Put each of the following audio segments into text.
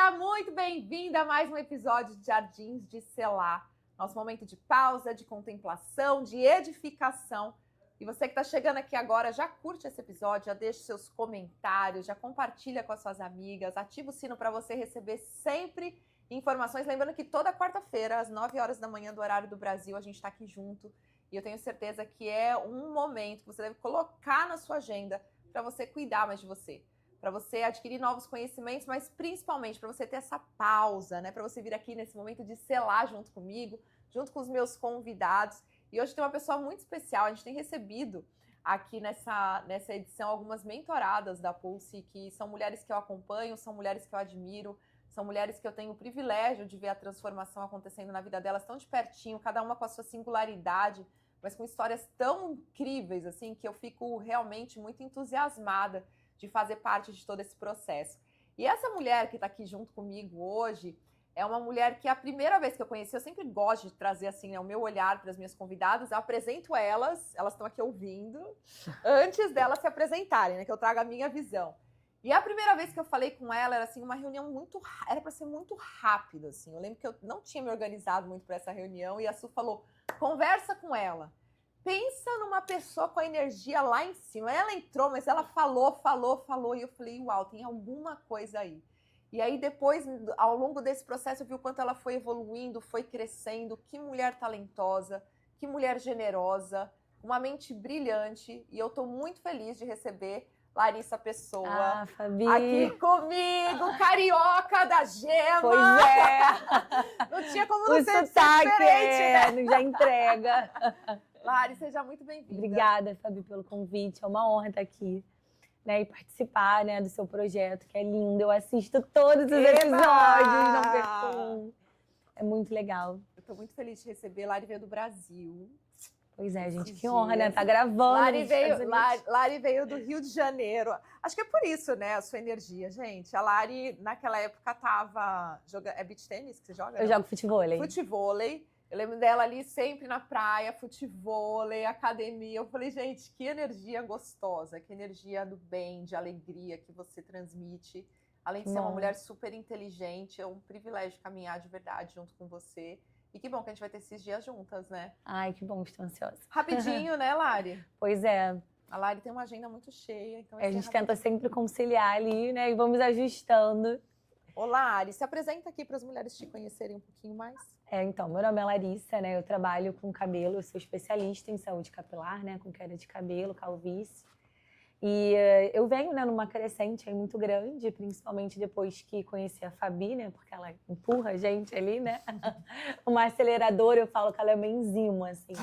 Seja muito bem-vinda a mais um episódio de Jardins de Selar. Nosso momento de pausa, de contemplação, de edificação. E você que está chegando aqui agora, já curte esse episódio, já deixa seus comentários, já compartilha com as suas amigas, ativa o sino para você receber sempre informações. Lembrando que toda quarta-feira, às 9 horas da manhã do horário do Brasil, a gente está aqui junto. E eu tenho certeza que é um momento que você deve colocar na sua agenda para você cuidar mais de você, para você adquirir novos conhecimentos, mas principalmente para você ter essa pausa, né? Para você vir aqui nesse momento de selar junto comigo, junto com os meus convidados. E hoje tem uma pessoa muito especial. A gente tem recebido aqui nessa edição algumas mentoradas da Pulse, que são mulheres que eu acompanho, são mulheres que eu admiro, são mulheres que eu tenho o privilégio de ver a transformação acontecendo na vida delas tão de pertinho, cada uma com a sua singularidade, mas com histórias tão incríveis, assim, que eu fico realmente muito entusiasmada de fazer parte de todo esse processo. E essa mulher que está aqui junto comigo hoje é uma mulher que a primeira vez que eu conheci, eu sempre gosto de trazer assim, né, o meu olhar para as minhas convidadas, eu apresento elas estão aqui ouvindo, antes delas se apresentarem, né, que eu trago a minha visão. E a primeira vez que eu falei com ela era assim, uma reunião era para ser muito rápida, assim. Eu lembro que eu não tinha me organizado muito para essa reunião e a Su falou: "Conversa com ela. Pensa numa pessoa com a energia lá em cima." Ela entrou, mas ela falou, e eu falei, uau, tem alguma coisa aí. E aí depois, ao longo desse processo, eu vi o quanto ela foi evoluindo, foi crescendo, que mulher talentosa, que mulher generosa, uma mente brilhante, e eu tô muito feliz de receber Larissa Pessoa Fabi, aqui comigo, carioca da Gema. Pois é. Não tinha como não o ser sotaque diferente, né? já entrega. Lari, seja muito bem-vinda. Obrigada, Fabi, pelo convite. É uma honra estar aqui, né, e participar, né, do seu projeto, que é lindo. Eu assisto todos os episódios, não perco um. É muito legal. Eu tô muito feliz de receber. Lari veio do Brasil. Pois é, gente, que honra, né? Tá gravando. Lari veio do Rio de Janeiro. Acho que é por isso, né? A sua energia, gente. A Lari, naquela época, tava jogando. É beach tênis que você joga? Eu jogo futevôlei. Futevôlei. Eu lembro dela ali sempre na praia, futevôlei, academia. Eu falei, gente, que energia gostosa, que energia do bem, de alegria que você transmite. Além de ser uma mulher super inteligente, é um privilégio caminhar de verdade junto com você. E que bom que a gente vai ter esses dias juntas, né? Ai, que bom, estou ansiosa. Rapidinho, né, Lari? Pois é. A Lari tem uma agenda muito cheia. Então a gente tenta sempre conciliar ali, né? E vamos ajustando. Olá, Lari. Se apresenta aqui para as mulheres te conhecerem um pouquinho mais. Então, meu nome é Larissa, né? Eu trabalho com cabelo, eu sou especialista em saúde capilar, né? Com queda de cabelo, calvície. E eu venho, né, numa crescente aí muito grande, principalmente depois que conheci a Fabi, né? Porque ela empurra a gente ali, né? Uma aceleradora, eu falo que ela é uma enzima, assim.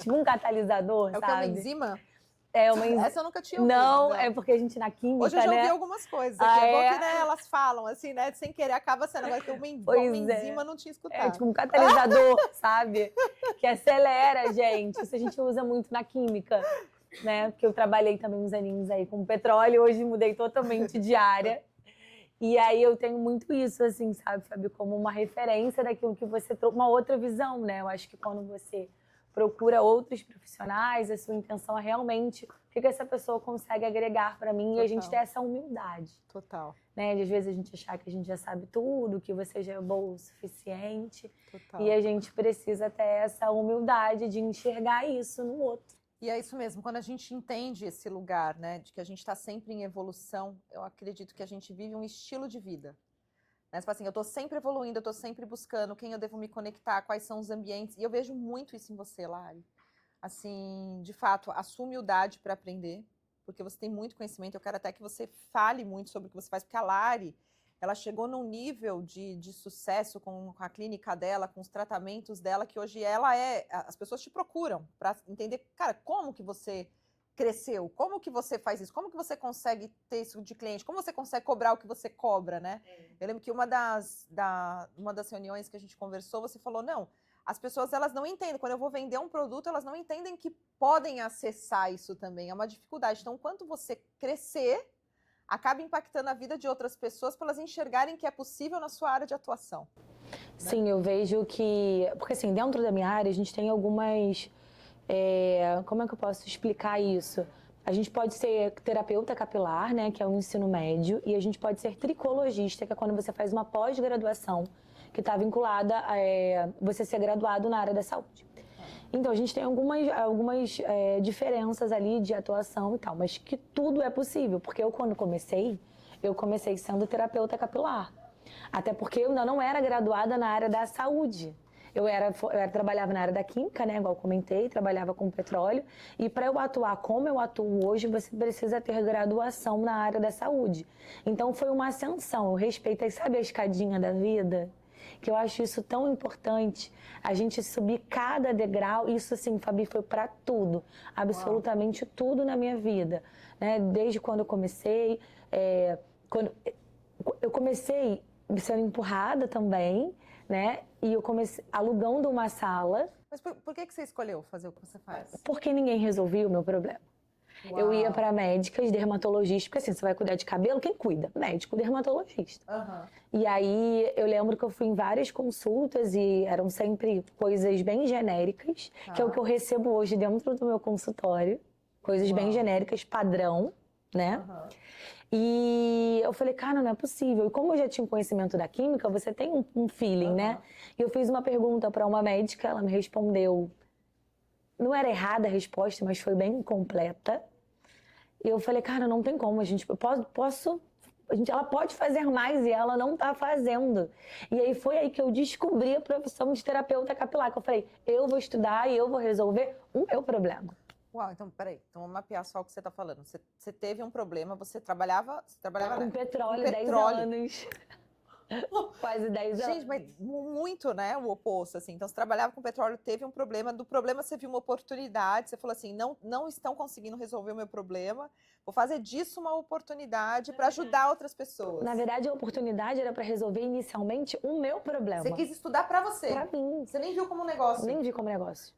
Tipo um catalisador, sabe? É o que é uma enzima? É uma enzima. Essa eu nunca tinha ouvido. Não, é porque a gente na química, hoje eu já ouvi né? algumas coisas. É bom que, né, elas falam, assim, né? Sem querer, acaba sendo. Agora que uma enzima eu não tinha escutado. É tipo um catalisador, sabe? Que acelera a gente. Isso a gente usa muito na química, né? Porque eu trabalhei também uns aninhos aí com petróleo, hoje mudei totalmente de área. E aí eu tenho muito isso, assim, sabe, Fábio? Como uma referência daquilo que você trouxe, uma outra visão, né? Eu acho que quando você procura outros profissionais, a sua intenção é realmente o que essa pessoa consegue agregar para mim. Total. E a gente ter essa humildade. Total. Né? De às vezes a gente achar que a gente já sabe tudo, que você já é boa o suficiente. Total. E a gente precisa ter essa humildade de enxergar isso no outro. E é isso mesmo, quando a gente entende esse lugar, né, de que a gente está sempre em evolução, eu acredito que a gente vive um estilo de vida. Né? Assim, eu estou sempre evoluindo, eu estou sempre buscando quem eu devo me conectar, quais são os ambientes, e eu vejo muito isso em você, Lari. Assim, de fato, a sua humildade para aprender, porque você tem muito conhecimento, eu quero até que você fale muito sobre o que você faz, porque a Lari, ela chegou num nível de sucesso com a clínica dela, com os tratamentos dela, que hoje as pessoas te procuram para entender, cara, como que você cresceu, como que você faz isso, como que você consegue ter isso de cliente, como você consegue cobrar o que você cobra, né? Eu lembro que uma das reuniões que a gente conversou, você falou, não, as pessoas, elas não entendem, quando eu vou vender um produto, elas não entendem que podem acessar isso também, é uma dificuldade. Então, quanto você crescer, acaba impactando a vida de outras pessoas para elas enxergarem que é possível na sua área de atuação. Né? Sim, eu vejo que... Porque, assim, dentro da minha área, a gente tem algumas... como é que eu posso explicar isso? A gente pode ser terapeuta capilar, né, que é o ensino médio, e a gente pode ser tricologista, que é quando você faz uma pós-graduação, que está vinculada a você ser graduado na área da saúde. Então, a gente tem algumas diferenças ali de atuação e tal, mas que tudo é possível, porque quando eu comecei sendo terapeuta capilar. Até porque eu ainda não era graduada na área da saúde. Eu trabalhava na área da química, né, igual eu comentei, trabalhava com petróleo, e para eu atuar como eu atuo hoje, você precisa ter graduação na área da saúde. Então, foi uma ascensão, eu respeitei, sabe a escadinha da vida? Que eu acho isso tão importante, a gente subir cada degrau. Isso, assim, Fabi, foi para tudo, absolutamente tudo na minha vida, né? Desde quando eu comecei, quando eu comecei sendo empurrada também, né? E eu comecei alugando uma sala. Mas por que você escolheu fazer o que você faz? Porque ninguém resolvia o meu problema. Uau. Eu ia para médicas, dermatologistas, porque assim, você vai cuidar de cabelo, quem cuida? Médico, dermatologista. E aí eu lembro que eu fui em várias consultas e eram sempre coisas bem genéricas, que é o que eu recebo hoje dentro do meu consultório. Coisas bem genéricas, padrão, né? E eu falei, cara, não é possível. E como eu já tinha um conhecimento da química, você tem um feeling, né? E eu fiz uma pergunta para uma médica, ela me respondeu. Não era errada a resposta, mas foi bem completa. E eu falei, cara, não tem como, ela pode fazer mais e ela não tá fazendo. E aí foi aí que eu descobri a profissão de terapeuta capilar, que eu falei, eu vou estudar e eu vou resolver o meu problema. Uau, então peraí, então vamos mapear só o que você tá falando. Você teve um problema, você trabalhava com petróleo, com 10 anos. Quase 10 anos. Gente, mas muito, né, o oposto, assim. Então, você trabalhava com petróleo, teve um problema, do problema você viu uma oportunidade, você falou assim, não estão conseguindo resolver o meu problema, vou fazer disso uma oportunidade para ajudar outras pessoas. Na verdade, a oportunidade era para resolver inicialmente o meu problema. Você quis estudar para você. Para mim. Você nem viu como negócio. Nem vi como negócio.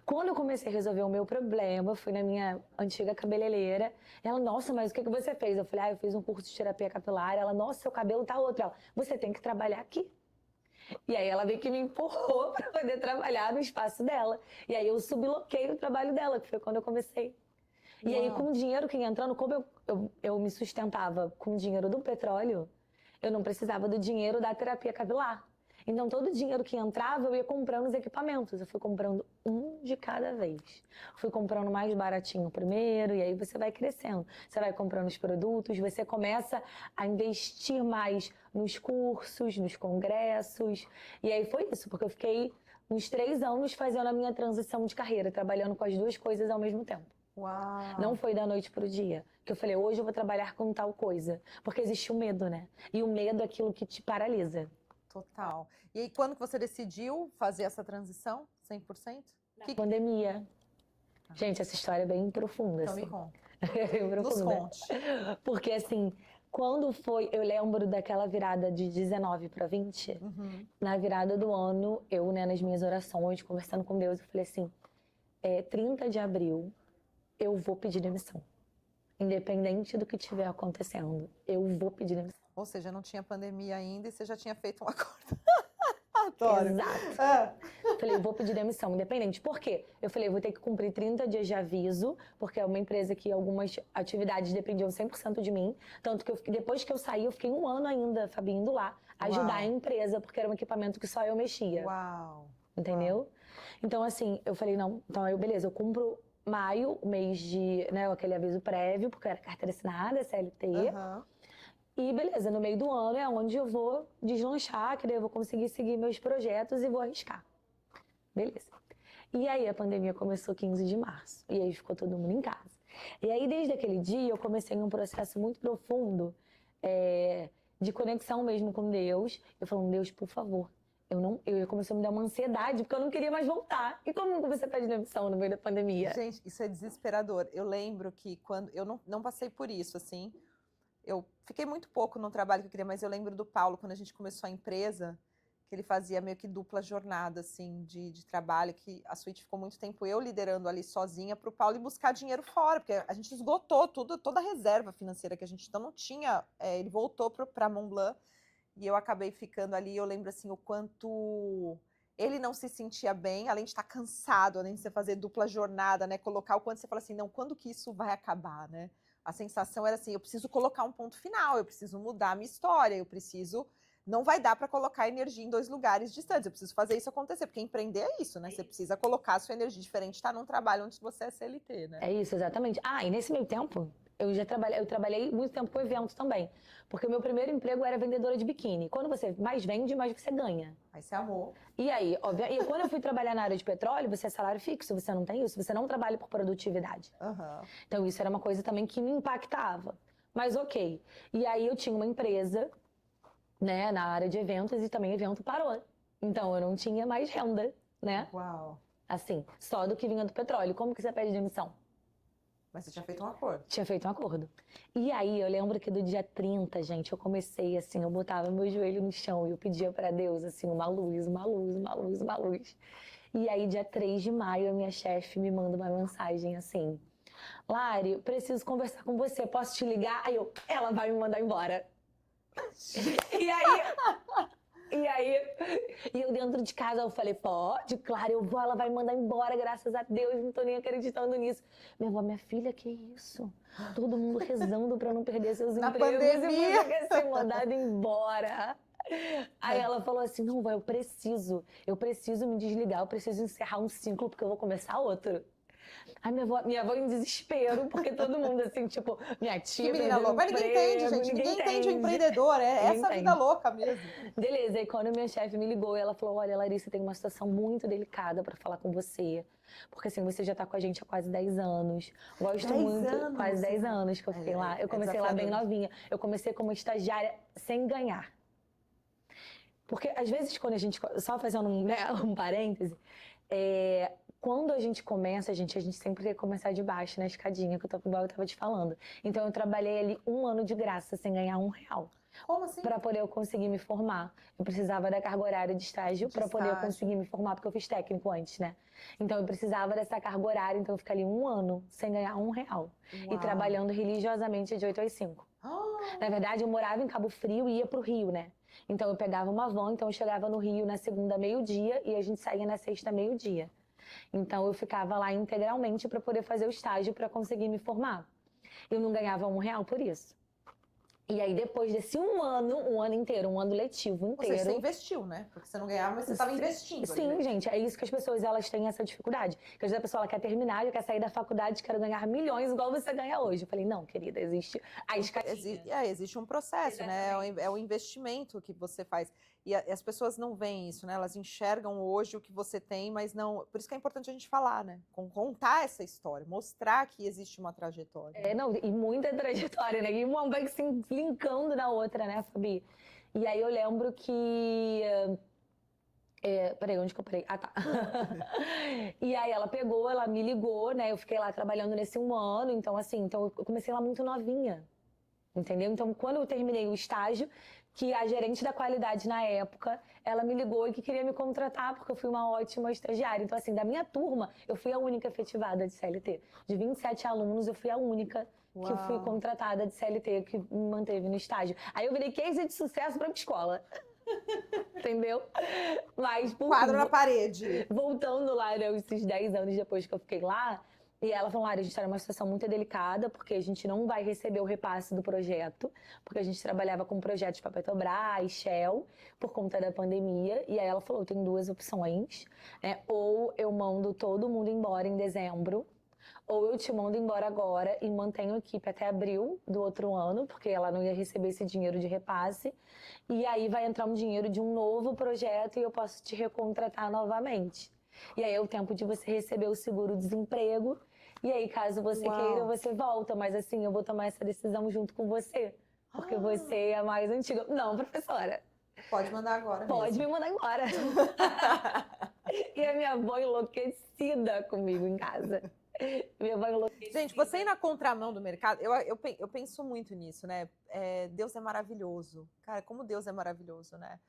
Quando eu comecei a resolver o meu problema, fui na minha antiga cabeleireira. Ela, nossa, mas o que você fez? Eu falei, eu fiz um curso de terapia capilar. Ela, nossa, seu cabelo tá outro. Ela, você tem que trabalhar aqui. E aí ela veio que me empurrou para poder trabalhar no espaço dela. E aí eu subloquei o trabalho dela, que foi quando eu comecei. E aí, com o dinheiro que ia entrando, como eu me sustentava com o dinheiro do petróleo, eu não precisava do dinheiro da terapia capilar. Então, todo o dinheiro que entrava, eu ia comprando os equipamentos. Eu fui comprando um de cada vez. Fui comprando mais baratinho primeiro, e aí você vai crescendo. Você vai comprando os produtos, você começa a investir mais nos cursos, nos congressos. E aí foi isso, porque eu fiquei uns 3 anos fazendo a minha transição de carreira, trabalhando com as duas coisas ao mesmo tempo. Uau. Não foi da noite pro dia. Que eu falei, hoje eu vou trabalhar com tal coisa. Porque existe o medo, né? E o medo é aquilo que te paralisa. Total. E aí, quando que você decidiu fazer essa transição 100%? Na pandemia. Gente, essa história é bem profunda. Então assim. me conta. Bem profunda. Nos conte. Porque assim, quando foi... Eu lembro daquela virada de 19 para 20. Na virada do ano, eu, né, nas minhas orações, conversando com Deus, eu falei assim, 30 de abril, eu vou pedir demissão. Independente do que estiver acontecendo, eu vou pedir demissão. Ou seja, não tinha pandemia ainda e você já tinha feito um acordo. Adoro. Exato. Falei, vou pedir demissão, independente. Por quê? Eu falei, vou ter que cumprir 30 dias de aviso, porque é uma empresa que algumas atividades dependiam 100% de mim. Tanto que depois que eu saí, eu fiquei 1 ano ainda, Fabi, indo lá, ajudar a empresa, porque era um equipamento que só eu mexia. Uau. Entendeu? Uau. Então, assim, eu falei, não, então beleza, eu cumpro maio, o mês de, né, aquele aviso prévio, porque era carteira assinada, CLT. E beleza, no meio do ano é onde eu vou deslanchar, que daí eu vou conseguir seguir meus projetos e vou arriscar. Beleza. E aí a pandemia começou 15 de março, e aí ficou todo mundo em casa. E aí desde aquele dia eu comecei um processo muito profundo de conexão mesmo com Deus. Eu falando, Deus, por favor, eu comecei a me dar uma ansiedade, porque eu não queria mais voltar. E como você pede demissão no meio da pandemia? Gente, isso é desesperador. Eu lembro que quando... Eu não passei por isso, assim. Eu fiquei muito pouco no trabalho que eu queria, mas eu lembro do Paulo, quando a gente começou a empresa, que ele fazia meio que dupla jornada, assim, de trabalho, que a suíte ficou muito tempo eu liderando ali sozinha para o Paulo ir buscar dinheiro fora, porque a gente esgotou toda a reserva financeira que a gente então não tinha. Ele voltou para Montblanc e eu acabei ficando ali. Eu lembro, assim, o quanto ele não se sentia bem, além de estar cansado, além de você fazer dupla jornada, né? Colocar o quanto você fala assim, não, quando que isso vai acabar, né? A sensação era assim, eu preciso colocar um ponto final, eu preciso mudar a minha história, eu preciso... Não vai dar para colocar energia em 2 lugares distantes, eu preciso fazer isso acontecer, porque empreender é isso, né? Você precisa colocar a sua energia diferente, estar num trabalho onde você é CLT, né? É isso, exatamente. Ah, e nesse meio tempo, eu trabalhei muito tempo com eventos também. Porque o meu primeiro emprego era vendedora de biquíni. Quando você mais vende, mais você ganha. Aí você amou. E aí, e quando eu fui trabalhar na área de petróleo, você é salário fixo, você não tem isso, você não trabalha por produtividade. Uhum. Então isso era uma coisa também que me impactava. Mas ok. E aí eu tinha uma empresa, né, na área de eventos e também o evento parou. Então eu não tinha mais renda, né? Uau. Assim, só do que vinha do petróleo. Como que você pede demissão? Mas você tinha feito um acordo. Tinha feito um acordo. E aí, eu lembro que do dia 30, gente, eu comecei assim, eu botava meu joelho no chão e eu pedia pra Deus, assim, uma luz, uma luz, uma luz, uma luz. E aí, dia 3 de maio, a minha chefe me manda uma mensagem assim: Lari, preciso conversar com você, posso te ligar? Aí ela vai me mandar embora. E aí, eu dentro de casa, eu falei, pode, claro, eu vou, ela vai me mandar embora, graças a Deus, não tô nem acreditando nisso. Minha avó, minha filha, que isso? Todo mundo rezando pra não perder seus Na empregos pandemia. e você quer ser mandada embora. Aí ela falou assim, não, vó, eu preciso me desligar, eu preciso encerrar um ciclo porque eu vou começar outro. Aí minha avó em desespero, porque todo mundo assim, tipo, minha tia... Que menina louca. Mas ninguém entende, gente. Ninguém entende o empreendedor. É Ninguém essa a vida entende. louca mesmo. Beleza, e quando minha chefe me ligou, ela falou, olha, Larissa, tem uma situação muito delicada pra falar com você. Porque assim, você já tá com a gente há quase 10 anos. Gosto 10 muito, anos, quase 10 né? anos que eu fiquei lá. Eu comecei lá bem desafiador. novinha. Eu comecei como estagiária sem ganhar. Porque às vezes quando a gente, só fazendo né, um parêntese, quando a gente começa, a gente sempre tem que começar de baixo, na escadinha, igual eu tava te falando. Então eu trabalhei ali 1 ano de graça, sem ganhar R$1. Como assim? Para poder eu conseguir me formar. Eu precisava da carga horária de estágio para poder eu conseguir me formar, porque eu fiz técnico antes, né? Então eu precisava dessa carga horária, então eu fiquei ali 1 ano sem ganhar R$1. E trabalhando religiosamente de 8 às 5. Na verdade, eu morava em Cabo Frio e ia pro Rio, né? Então eu pegava uma van, então eu chegava no Rio na segunda meio-dia e a gente saía na sexta meio-dia. Então eu ficava lá integralmente para poder fazer o estágio para conseguir me formar. Eu não ganhava R$1 por isso. E aí, depois desse 1 ano inteiro, 1 ano letivo inteiro... Ou seja, você investiu, né? Porque você não ganhava, mas você estava investindo. Sim, ali. Gente, é isso que as pessoas, elas têm essa dificuldade. Porque às vezes a pessoa ela quer terminar, já quer sair da faculdade, quer ganhar milhões igual você ganha hoje. Eu falei, não, querida, existe a escadinha. Existe um processo, né? É o investimento que você faz. E as pessoas não veem isso, né? Elas enxergam hoje o que você tem, mas não... Por isso que é importante a gente falar, né? Contar essa história, mostrar que existe uma trajetória. Não, e muita trajetória, né? E uma vai se linkando na outra, né, Fabi? E aí eu lembro que... peraí, onde que eu parei? Ah, tá. E aí ela me ligou, né? Eu fiquei lá trabalhando nesse 1 ano, então assim, eu comecei lá muito novinha, entendeu? Então quando eu terminei o estágio, que a gerente da qualidade na época, ela me ligou e que queria me contratar, porque eu fui uma ótima estagiária. Então assim, da minha turma, eu fui a única efetivada de CLT. De 27 alunos, eu fui a única que fui contratada de CLT, que me manteve no estágio. Aí eu virei case de sucesso pra minha escola. Entendeu? Mas quadro na parede. Voltando lá, né, esses 10 anos depois que eu fiquei lá, e ela falou, Lari, a gente está numa situação muito delicada, porque a gente não vai receber o repasse do projeto, porque a gente trabalhava com projetos para Petrobras, Shell, por conta da pandemia. E aí ela falou, tem 2 opções, né? Ou eu mando todo mundo embora em dezembro, ou eu te mando embora agora e mantenho a equipe até abril do outro ano, porque ela não ia receber esse dinheiro de repasse. E aí vai entrar um dinheiro de um novo projeto e eu posso te recontratar novamente. E aí é o tempo de você receber o seguro-desemprego. E aí, caso você queira, você volta. Mas assim, eu vou tomar essa decisão junto com você. Porque você é a mais antiga. Não, professora. Pode mandar agora Pode mesmo. me mandar embora. E a minha avó enlouquecida comigo em casa. Minha avó enlouquecida. Gente, você ir na contramão do mercado, eu penso muito nisso, né? Deus é maravilhoso. Cara, como Deus é maravilhoso, né?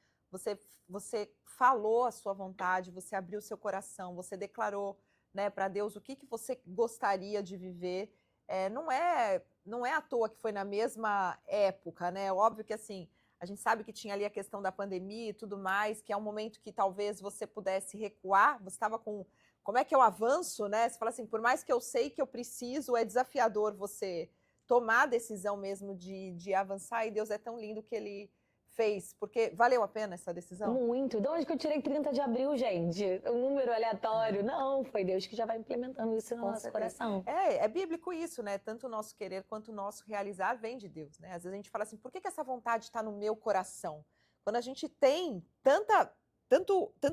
Você falou a sua vontade, você abriu o seu coração, você declarou, né, para Deus o que você gostaria de viver. Não é à toa que foi na mesma época, né? Óbvio que assim, A gente sabe que tinha ali a questão da pandemia e tudo mais, que é um momento que talvez você pudesse recuar. Você estava com... Como é que eu avanço, né? Você fala assim, por mais que eu sei que eu preciso, é desafiador você tomar a decisão mesmo de avançar. E Deus é tão lindo que Ele fez. Porque valeu a pena essa decisão? Muito. De onde que eu tirei 30 de abril, gente? Um número aleatório? Não, foi Deus que já vai implementando isso no nosso coração. É bíblico isso, né? Tanto o nosso querer quanto o nosso realizar vem de Deus, né? Às vezes a gente fala assim, por que essa vontade está no meu coração? Quando a gente tem tanta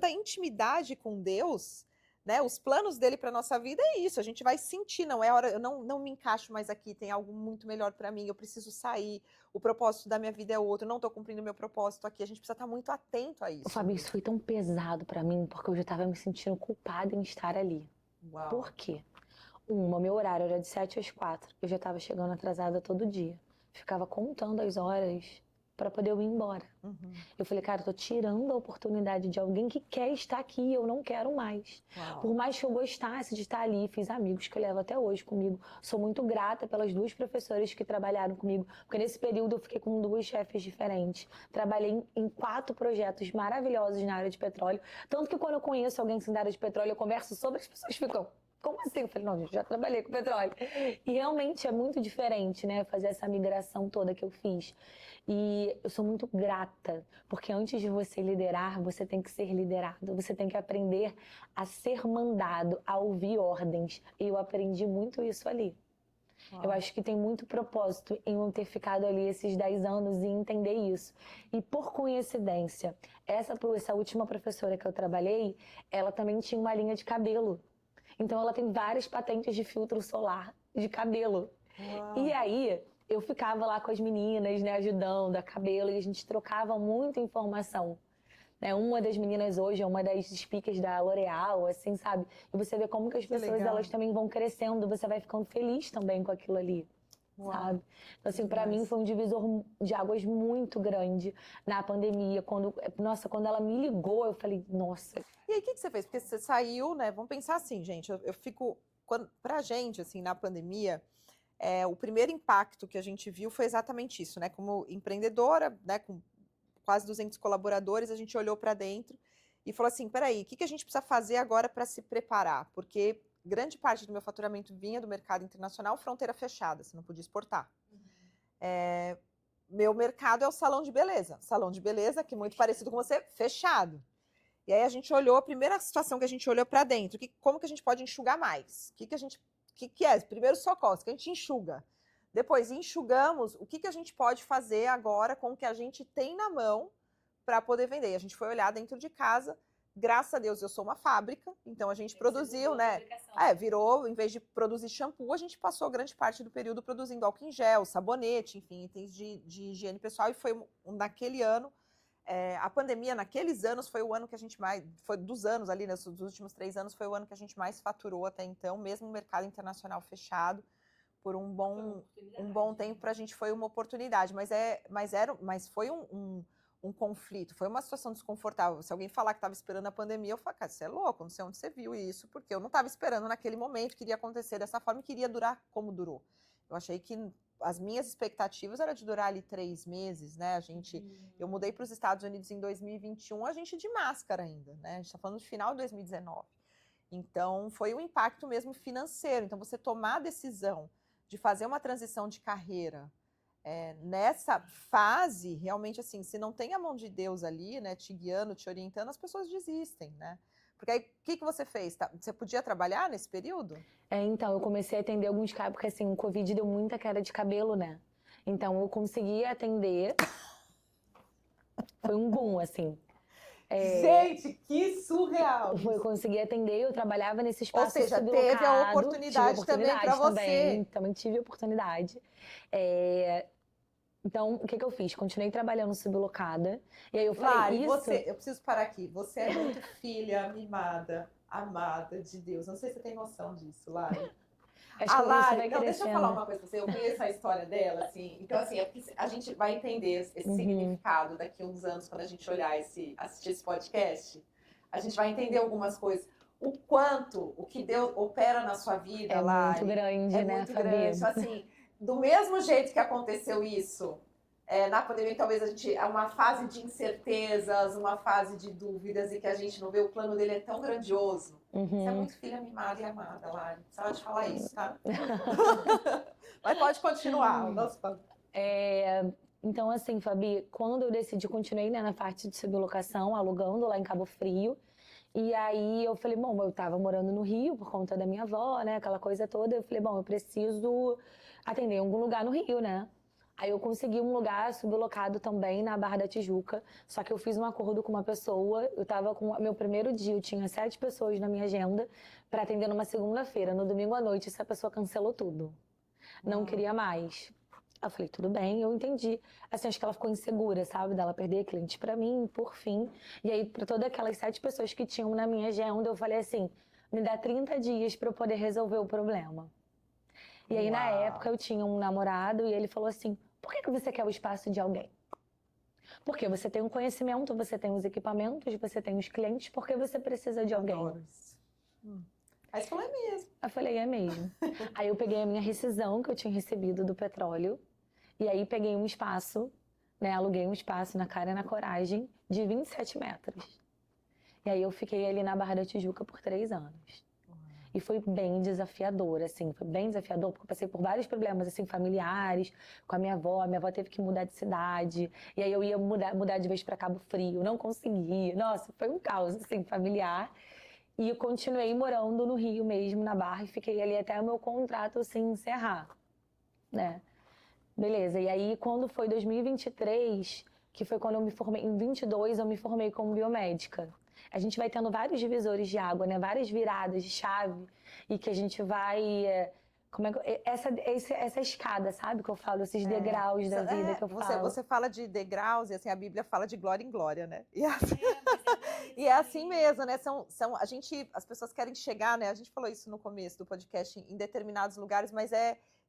intimidade com Deus, né? Os planos dele para nossa vida é isso. A gente vai sentir, não é hora, eu não me encaixo mais aqui, tem algo muito melhor para mim, eu preciso sair, o propósito da minha vida é outro, eu não estou cumprindo o meu propósito aqui. A gente precisa estar muito atento a isso. Fábio, isso foi tão pesado para mim, porque eu já estava me sentindo culpada em estar ali. Uau. Por quê? Meu horário era de 7 às 4. Eu já estava chegando atrasada todo dia. Ficava contando as horas para poder eu ir embora. Uhum. Eu falei, cara, eu tô tirando a oportunidade de alguém que quer estar aqui e eu não quero mais. Uau. Por mais que eu gostasse de estar ali, fiz amigos que eu levo até hoje comigo. Sou muito grata pelas 2 professoras que trabalharam comigo, porque nesse período eu fiquei com 2 chefes diferentes. Trabalhei em 4 projetos maravilhosos na área de petróleo. Tanto que quando eu conheço alguém assim, da área de petróleo, eu converso sobre, as pessoas ficam... Como assim? Eu falei, não, gente, já trabalhei com petróleo. E realmente é muito diferente, né? Fazer essa migração toda que eu fiz. E eu sou muito grata, porque antes de você liderar, você tem que ser liderado. Você tem que aprender a ser mandado, a ouvir ordens. E eu aprendi muito isso ali. Eu acho que tem muito propósito em eu ter ficado ali esses 10 anos e entender isso. E por coincidência, essa última professora que eu trabalhei, ela também tinha uma linha de cabelo. Então ela tem várias patentes de filtro solar de cabelo. Uau. E aí eu ficava lá com as meninas, né, ajudando a cabelo, e a gente trocava muita informação. Né? Uma das meninas hoje é uma das speakers da L'Oréal, assim, sabe? E você vê como que as pessoas, elas também vão crescendo, você vai ficando feliz também com aquilo ali. Uau. Sabe? Então, assim, pra mim foi um divisor de águas muito grande na pandemia. Quando ela me ligou, eu falei, nossa. E aí, o que você fez? Porque você saiu, né? Vamos pensar assim, gente, eu fico... Pra gente, assim, na pandemia, o primeiro impacto que a gente viu foi exatamente isso, né? Como empreendedora, né, com quase 200 colaboradores, a gente olhou para dentro e falou assim, peraí, o que a gente precisa fazer agora para se preparar? Porque grande parte do meu faturamento vinha do mercado internacional, fronteira fechada, você não podia exportar. Uhum. Meu mercado é o salão de beleza, que é muito parecido com você, fechado. E aí a gente olhou, a primeira situação que a gente olhou para dentro, como que a gente pode enxugar mais? O que é? Primeiro socorro, que a gente enxuga. Depois enxugamos, o que a gente pode fazer agora com o que a gente tem na mão para poder vender. A gente foi olhar dentro de casa, graças a Deus eu sou uma fábrica, então a gente produziu, né? Virou, em vez de produzir shampoo, a gente passou grande parte do período produzindo álcool em gel, sabonete, enfim, itens de higiene pessoal, e foi naquele ano, a pandemia naqueles anos foi o ano que a gente mais, foi dos anos ali, né, dos últimos 3 anos, foi o ano que a gente mais faturou até então, mesmo no mercado internacional fechado, por um bom tempo para a gente foi uma oportunidade, mas foi um conflito, foi uma situação desconfortável. Se alguém falar que estava esperando a pandemia, eu falo, cara, você é louco, não sei onde você viu isso, porque eu não estava esperando naquele momento, queria acontecer dessa forma e queria durar como durou. Eu achei que as minhas expectativas era de durar ali 3 meses, né? Eu mudei para os Estados Unidos em 2021, a gente de máscara ainda, né? A gente está falando de final de 2019. Então, foi um impacto mesmo financeiro. Então, você tomar a decisão de fazer uma transição de carreira nessa fase, realmente, assim, se não tem a mão de Deus ali, né, te guiando, te orientando, as pessoas desistem, né? Porque aí, o que você fez? Você podia trabalhar nesse período? Então, eu comecei a atender alguns casos, porque assim, o Covid deu muita queda de cabelo, né? Então, eu consegui atender. Foi um boom, assim. Gente, que surreal! Eu consegui atender, eu trabalhava nesse espaço. Ou seja, teve a oportunidade também para você. Também tive a oportunidade. Então, o que eu fiz? Continuei trabalhando sublocada. E aí eu falei, Lari, eu preciso parar aqui. Você é muito filha mimada, amada de Deus. Não sei se você tem noção disso, Lari. A Lari, não, deixa eu falar uma coisa pra você. Eu conheço a história dela, assim. Então, assim, a gente vai entender esse significado daqui a uns anos, quando a gente olhar assistir esse podcast. A gente vai entender algumas coisas. O que Deus opera na sua vida, Lari. É muito grande, né, Fabi? Então, assim, do mesmo jeito que aconteceu isso na pandemia talvez a gente é uma fase de incertezas, uma fase de dúvidas e que a gente não vê o plano dele é tão grandioso. Você é muito filha mimada e amada, Lari. Precisava te falar isso, tá? Mas pode continuar. Nossa. Então, assim, Fabi, quando eu decidi, continuei, né, na parte de sublocação, alugando lá em Cabo Frio. E aí eu falei, bom, eu tava morando no Rio por conta da minha avó, né, aquela coisa toda. Eu falei, bom, eu preciso atender em algum lugar no Rio, né? Aí eu consegui um lugar sublocado também na Barra da Tijuca, só que eu fiz um acordo com uma pessoa, eu tava com meu primeiro dia, eu tinha 7 pessoas na minha agenda para atender numa segunda-feira. No domingo à noite, essa pessoa cancelou tudo. Não queria mais. Eu falei, tudo bem, eu entendi. Assim, acho que ela ficou insegura, sabe? Dela perder cliente pra mim, por fim. E aí, pra todas aquelas 7 pessoas que tinham na minha agenda, eu falei assim, me dá 30 dias pra eu poder resolver o problema. E aí, na época, eu tinha um namorado e ele falou assim, por que você quer o espaço de alguém? Porque você tem um conhecimento, você tem os equipamentos, você tem os clientes, por que você precisa de alguém? Adoro isso. Aí você falou, é mesmo. Eu falei, é mesmo. Aí eu peguei a minha rescisão que eu tinha recebido do petróleo, e aí peguei um espaço, né, aluguei um espaço na cara e na coragem de 27 metros. E aí eu fiquei ali na Barra da Tijuca por 3 anos. E foi bem desafiador, assim, foi bem desafiador, porque eu passei por vários problemas, assim, familiares, com a minha avó teve que mudar de cidade, e aí eu ia mudar de vez para Cabo Frio, não consegui, nossa, foi um caos, assim, familiar. E eu continuei morando no Rio mesmo, na Barra, e fiquei ali até o meu contrato, assim, encerrar, né? Beleza, e aí quando foi 2023, que foi quando eu me formei, em 22 eu me formei como biomédica. A gente vai tendo vários divisores de água, né? Várias viradas de chave, e que a gente vai... essa escada, sabe? Que eu falo, esses degraus da vida que eu falo. Você fala de degraus, e assim, a Bíblia fala de glória em glória, né? E e é assim mesmo, né? As pessoas querem chegar, né? A gente falou isso no começo do podcast, em determinados lugares, mas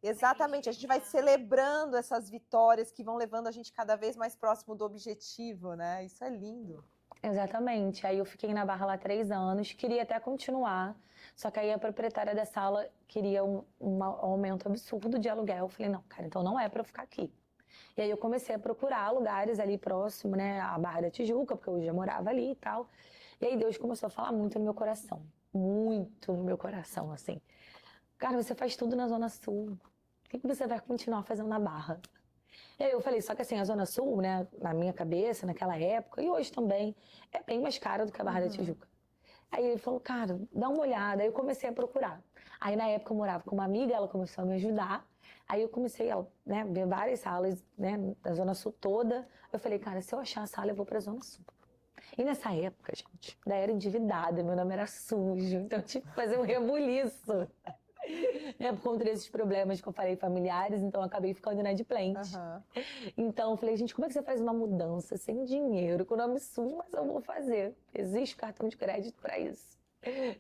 exatamente, a gente vai celebrando essas vitórias que vão levando a gente cada vez mais próximo do objetivo, né? Isso é lindo. Exatamente. Aí eu fiquei na Barra lá 3 anos, queria até continuar, só que aí a proprietária da sala queria um aumento absurdo de aluguel. Eu falei, não, cara, então não é pra eu ficar aqui. E aí eu comecei a procurar lugares ali próximo, né, à Barra da Tijuca, porque eu já morava ali e tal. E aí Deus começou a falar muito no meu coração, muito no meu coração, assim. Cara, você faz tudo na Zona Sul, por que você vai continuar fazendo na Barra? E aí eu falei, só que assim, a Zona Sul, né, na minha cabeça, naquela época, e hoje também, é bem mais cara do que a Barra da Tijuca. Aí ele falou, cara, dá uma olhada. Aí eu comecei a procurar. Aí na época eu morava com uma amiga, ela começou a me ajudar. Aí eu comecei a, né, ver várias salas, né, da Zona Sul toda. Eu falei, cara, se eu achar a sala, eu vou pra Zona Sul. E nessa época, gente, ainda era endividada, meu nome era sujo, então eu tive que fazer um rebuliço. Né, por conta desses problemas que eu falei familiares, então eu acabei ficando inadimplente. Então eu falei, gente, como é que você faz uma mudança sem dinheiro, com o nome sujo, mas eu vou fazer. Existe cartão de crédito para isso.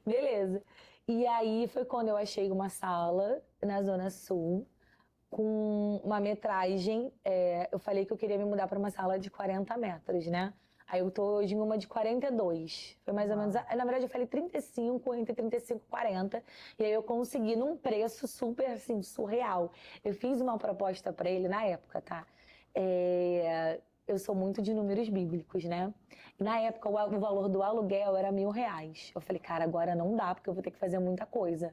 Beleza. E aí foi quando eu achei uma sala na Zona Sul, com uma metragem, eu falei que eu queria me mudar para uma sala de 40 metros, né? Aí eu tô hoje em uma de 42. Foi mais ou menos... Na verdade, eu falei 35, entre 35 e 40. E aí eu consegui num preço super, assim, surreal. Eu fiz uma proposta para ele na época, tá? Eu sou muito de números bíblicos, né? Na época, o valor do aluguel era R$1.000. Eu falei, cara, agora não dá, porque eu vou ter que fazer muita coisa.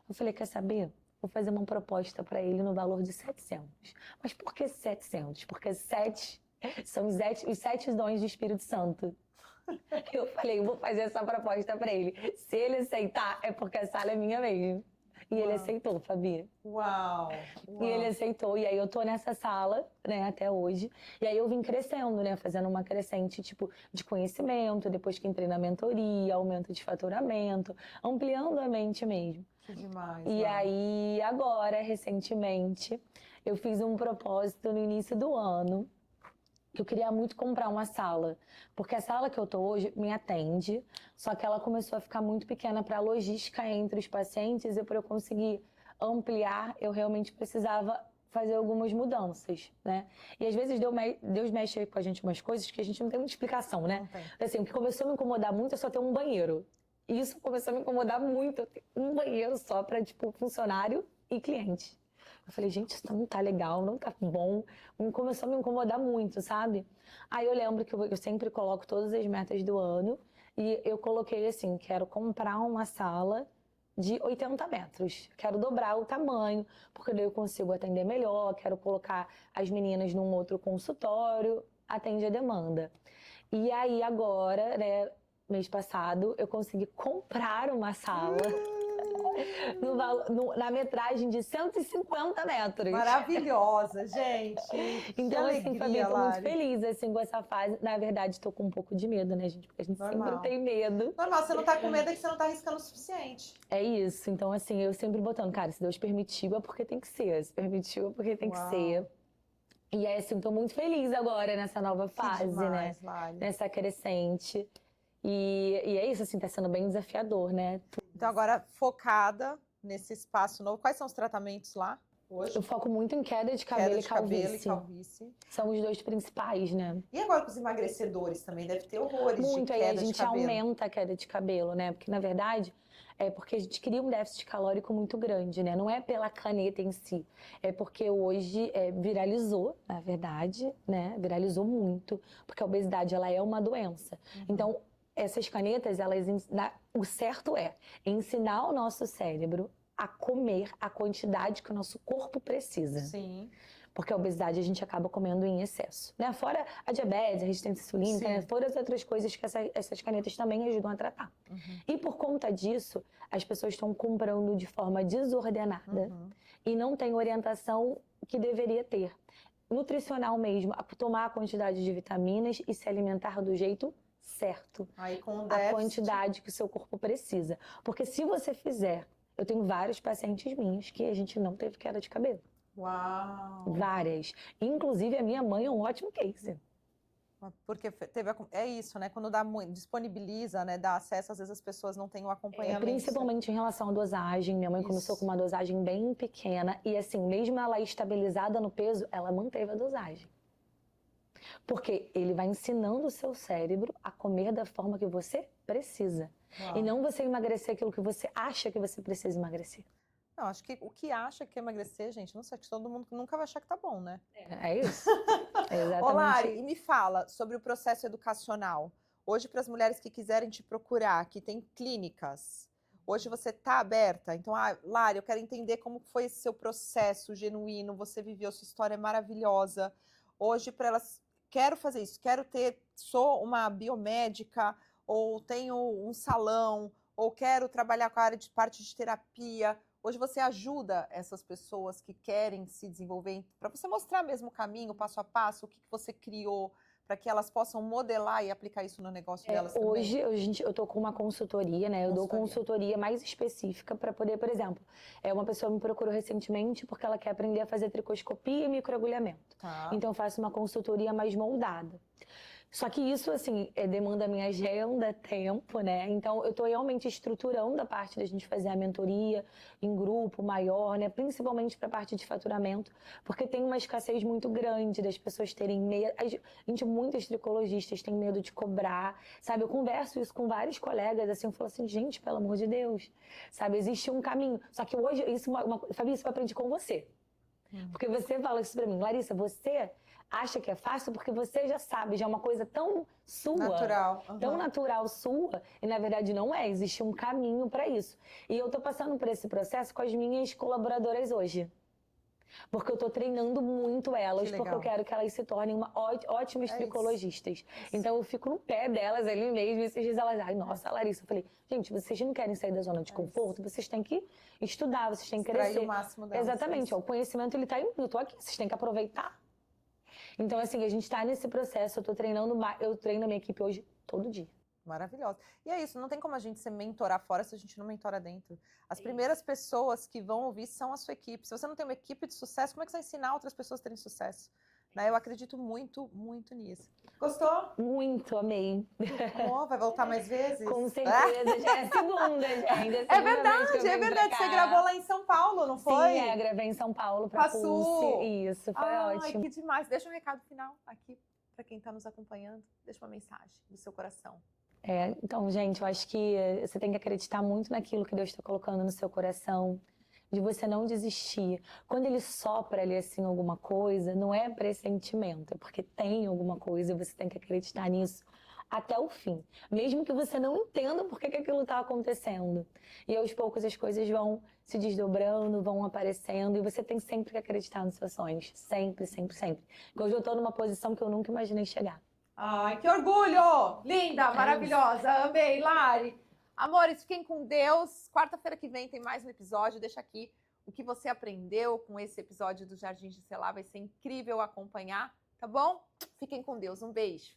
Eu falei, quer saber? Vou fazer uma proposta para ele no valor de 700. Mas por que 700? Porque 7... são os 7 dons do Espírito Santo. Eu falei, eu vou fazer essa proposta pra ele. Se ele aceitar, é porque a sala é minha mesmo. E ele aceitou, Fabi. Uau! E ele aceitou. E aí eu tô nessa sala, né, até hoje. E aí eu vim crescendo, né, fazendo uma crescente, tipo, de conhecimento. Depois que entrei na mentoria, aumento de faturamento, ampliando a mente mesmo. Que demais. E aí, agora, recentemente, eu fiz um propósito no início do ano. Eu queria muito comprar uma sala, porque a sala que eu tô hoje me atende, só que ela começou a ficar muito pequena para a logística entre os pacientes, e para eu conseguir ampliar, eu realmente precisava fazer algumas mudanças, né? E às vezes Deus mexe com a gente umas coisas que a gente não tem muita explicação, né? Assim, o que começou a me incomodar muito é só ter um banheiro. E isso começou a me incomodar muito, eu ter um banheiro só para, tipo, funcionário e cliente. Eu falei, gente, isso não tá legal, não tá bom. Começou a me incomodar muito, sabe? Aí eu lembro que eu sempre coloco todas as metas do ano e eu coloquei assim, quero comprar uma sala de 80 metros. Quero dobrar o tamanho, porque daí eu consigo atender melhor, quero colocar as meninas num outro consultório, atende a demanda. E aí agora, né, mês passado, eu consegui comprar uma sala na metragem de 150 metros. Maravilhosa, gente. Que Então, assim, Fabi, alegria, tô muito Lari. feliz, assim, com essa fase. Na verdade, tô com um pouco de medo, né, gente? Porque a gente sempre Normal. tem medo. Normal, você não tá com medo é que você não tá arriscando o suficiente. É isso. Então, assim, eu sempre botando, cara, se Deus permitiu é porque tem que ser. Se permitiu é porque tem que Uau. ser. E aí, assim, tô muito feliz agora nessa nova fase, demais, né? Lari. Nessa crescente. E é isso, assim, tá sendo bem desafiador, né? Então, agora, focada nesse espaço novo, quais são os tratamentos lá hoje? Eu foco muito em queda de cabelo, Queda de cabelo e e calvície. São os dois principais, né? E agora com os emagrecedores também, deve ter horrores Muito, de aí a queda de gente cabelo. aumenta a queda de cabelo, né? Porque, na verdade, é porque a gente cria um déficit calórico muito grande, né? Não é pela caneta em si, é porque hoje viralizou, na verdade, né? Viralizou muito, porque a obesidade, ela é uma doença. Então, essas canetas, o certo é ensinar o nosso cérebro a comer a quantidade que o nosso corpo precisa. Sim. Porque a obesidade a gente acaba comendo em excesso, né? Fora a diabetes, a resistência insulínica, né? Fora as outras coisas que essas canetas também ajudam a tratar. E por conta disso, as pessoas estão comprando de forma desordenada e não tem orientação que deveria ter. Nutricional mesmo, a tomar a quantidade de vitaminas e se alimentar do jeito certo. Aí com o a quantidade que o seu corpo precisa. Porque se você fizer, eu tenho vários pacientes minhos que a gente não teve queda de cabelo. Uau! Várias. Inclusive, a minha mãe é um ótimo case. Porque é isso, né? Quando disponibiliza, né? Dá acesso, às vezes as pessoas não têm o acompanhamento. Principalmente em relação à dosagem. Minha mãe começou com uma dosagem bem pequena. E assim, mesmo ela estabilizada no peso, ela manteve a dosagem. Porque ele vai ensinando o seu cérebro a comer da forma que você precisa. Uau. E não você emagrecer aquilo que você acha que você precisa emagrecer. Não, acho que o que acha que é emagrecer, gente, não sei, que todo mundo nunca vai achar que tá bom, né? É isso. É exatamente. Ô, Lari, e me fala sobre o processo educacional. Hoje, para as mulheres que quiserem te procurar, que tem clínicas, hoje você tá aberta? Então, Lari, eu quero entender como foi esse seu processo genuíno, você viveu, sua história é maravilhosa. Hoje, para elas, quero fazer isso, sou uma biomédica, ou tenho um salão, ou quero trabalhar com a área de parte de terapia. Hoje você ajuda essas pessoas que querem se desenvolver, para você mostrar mesmo o caminho, passo a passo, o que você criou, para que elas possam modelar e aplicar isso no negócio delas também. Hoje, eu tô com uma consultoria, né? Eu dou consultoria mais específica para poder, por exemplo, uma pessoa me procurou recentemente porque ela quer aprender a fazer tricoscopia e microagulhamento. Então eu faço uma consultoria mais moldada. Só que isso, assim, demanda minha agenda, tempo, né? Então, eu tô realmente estruturando a parte da gente fazer a mentoria em grupo maior, né? Principalmente para a parte de faturamento, porque tem uma escassez muito grande das pessoas terem medo. Muitos tricologistas têm medo de cobrar, sabe? Eu converso isso com vários colegas, assim, eu falo assim, gente, pelo amor de Deus, sabe? Existe um caminho. Só que hoje, Fabi, isso eu aprendi com você. Porque você fala isso pra mim, Larissa, você acha que é fácil porque você já sabe, já é uma coisa tão sua, natural, tão natural sua, e na verdade não é, existe um caminho para isso. E eu tô passando por esse processo com as minhas colaboradoras hoje. Porque eu tô treinando muito elas, porque eu quero que elas se tornem ótimas tricologistas. Então eu fico no pé delas ali mesmo, e esses dias elas, ai, nossa, Larissa, eu falei, gente, vocês não querem sair da zona de conforto, vocês têm que estudar, vocês têm que crescer. O máximo delas. Exatamente, o conhecimento ele tá em mim, eu tô aqui, vocês têm que aproveitar. Então, assim, a gente tá nesse processo, eu treino a minha equipe hoje todo dia. Maravilhosa. E é isso, não tem como a gente se mentorar fora se a gente não mentora dentro. As primeiras pessoas que vão ouvir são a sua equipe. Se você não tem uma equipe de sucesso, como é que você vai ensinar outras pessoas a terem sucesso? Né? Eu acredito muito, muito nisso. Gostou? Muito, amei. Oh, vai voltar mais vezes? Com certeza, já é a segunda, gente. É verdade. Você gravou lá em São Paulo, não foi? Sim, gravei em São Paulo pra Pulse. Isso, foi ótimo. Ai, que demais. Deixa um recado final aqui para quem está nos acompanhando. Deixa uma mensagem do seu coração. Então, gente, eu acho que você tem que acreditar muito naquilo que Deus está colocando no seu coração. de você não desistir. Quando ele sopra ali assim alguma coisa, não é pressentimento, é porque tem alguma coisa e você tem que acreditar nisso até o fim. Mesmo que você não entenda por que aquilo está acontecendo. E aos poucos as coisas vão se desdobrando, vão aparecendo e você tem sempre que acreditar nos seus sonhos. Sempre, sempre, sempre. Hoje eu estou numa posição que eu nunca imaginei chegar. Ai, que orgulho! Linda, maravilhosa, amei, Lari. Amores, fiquem com Deus. Quarta-feira que vem tem mais um episódio. Deixa aqui o que você aprendeu com esse episódio do Jardins de Selá. Vai ser incrível acompanhar, tá bom? Fiquem com Deus. Um beijo.